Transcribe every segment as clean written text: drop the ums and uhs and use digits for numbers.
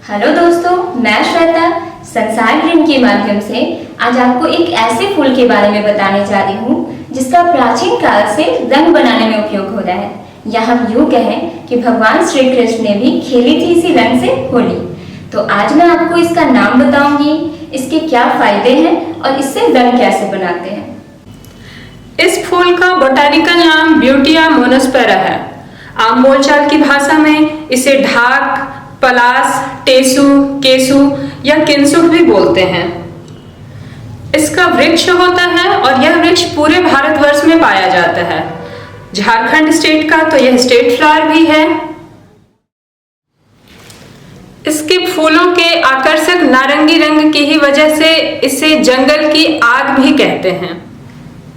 Hello दोस्तों, मैं श्वेता संसार ग्रीन के माध्यम से आज आपको एक ऐसे फूल के बारे में बताने जा रही हूँ जिसका प्राचीन काल से रंग बनाने में उपयोग हो रहा है, या हम यूँ कहें कि भगवान श्री कृष्ण ने भी खेली थी इसी रंग से होली। तो आज मैं आपको इसका नाम बताऊंगी, इसके क्या फायदे हैं और इससे रंग कैसे बनाते हैं। इस फूल का बोटानिकल नाम ब्यूटिया मोनोस्पेरा है। आम बोलचाल की भाषा में इसे ढाक, पलास, टेसु, केसु या किंसुक भी बोलते हैं। इसका वृक्ष होता है और यह वृक्ष पूरे भारतवर्ष में पाया जाता है। झारखंड स्टेट का तो यह स्टेट फ्लावर भी है। इसके फूलों के आकर्षक नारंगी रंग की ही वजह से इसे जंगल की आग भी कहते हैं।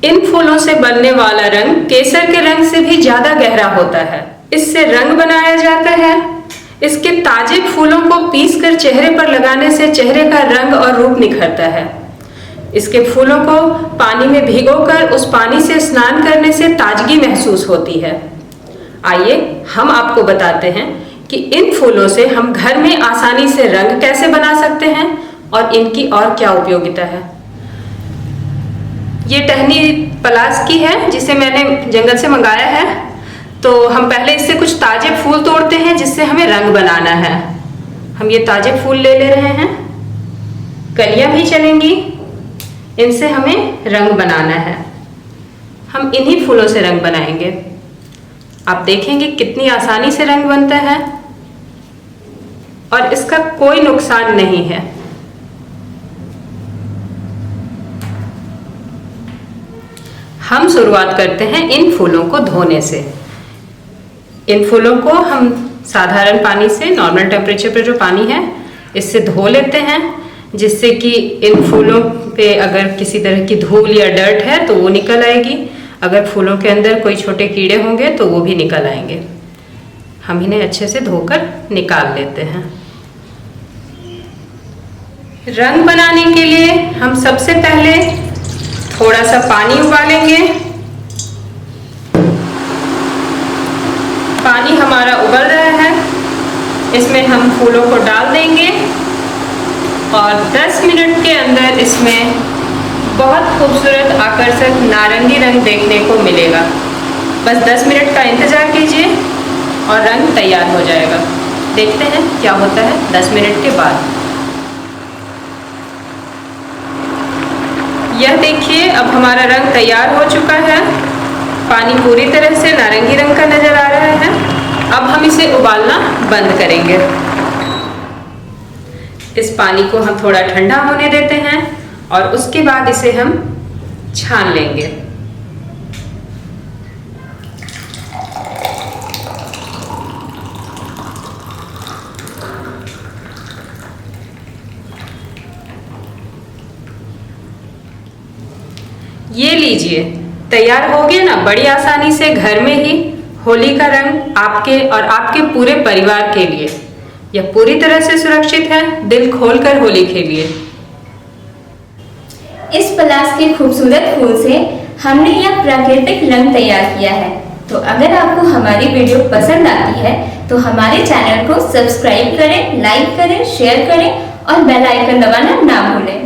इन फूलों से बनने वाला रंग केसर के रंग से भी ज्यादा गहरा होता है। इससे रंग बनाया जाता है। इसके ताजे फूलों को पीसकर चेहरे पर लगाने से चेहरे का रंग और रूप निखरता है। इसके फूलों को पानी में भिगोकर उस पानी से स्नान करने से ताजगी महसूस होती है। आइए हम आपको बताते हैं कि इन फूलों से हम घर में आसानी से रंग कैसे बना सकते हैं और इनकी और क्या उपयोगिता है। ये टहनी पलास की है जिसे मैंने जंगल से मंगाया है। तो हम पहले इससे कुछ ताजे फूल तोड़ते हैं जिससे हमें रंग बनाना है। हम ये ताजे फूल ले रहे हैं, कलियां भी चलेंगी, इनसे हमें रंग बनाना है। हम इन्हीं फूलों से रंग बनाएंगे। आप देखेंगे कितनी आसानी से रंग बनता है और इसका कोई नुकसान नहीं है। हम शुरुआत करते हैं इन फूलों को धोने से। इन फूलों को हम साधारण पानी से, नॉर्मल टेम्परेचर पर जो पानी है, इससे धो लेते हैं, जिससे कि इन फूलों पे अगर किसी तरह की धूल या डर्ट है तो वो निकल आएगी। अगर फूलों के अंदर कोई छोटे कीड़े होंगे तो वो भी निकल आएंगे। हम इन्हें अच्छे से धोकर निकाल लेते हैं। रंग बनाने के लिए हम सबसे पहले थोड़ा सा पानी उबालेंगे। पानी हमारा उबल रहा है, इसमें हम फूलों को डाल देंगे और 10 मिनट के अंदर इसमें बहुत खूबसूरत आकर्षक नारंगी रंग देखने को मिलेगा। बस 10 मिनट का इंतज़ार कीजिए और रंग तैयार हो जाएगा। देखते हैं क्या होता है 10 मिनट के बाद। यह देखिए, अब हमारा रंग तैयार हो चुका है। पानी पूरी तरह से नारंगी रंग का नजर आ रहा है। अब हम इसे उबालना बंद करेंगे। इस पानी को हम थोड़ा ठंडा होने देते हैं और उसके बाद इसे हम छान लेंगे। ये लीजिए, तैयार हो गया ना। बड़ी आसानी से घर में ही होली का रंग आपके और आपके पूरे परिवार के लिए। यह पूरी तरह से सुरक्षित है। दिल खोलकर होली खेलिए। इस पलास के खूबसूरत फूल से हमने यह प्राकृतिक रंग तैयार किया है। तो अगर आपको हमारी वीडियो पसंद आती है तो हमारे चैनल को सब्सक्राइब करें, लाइक करें, शेयर करें और बेल आइकन दबाना ना भूलें।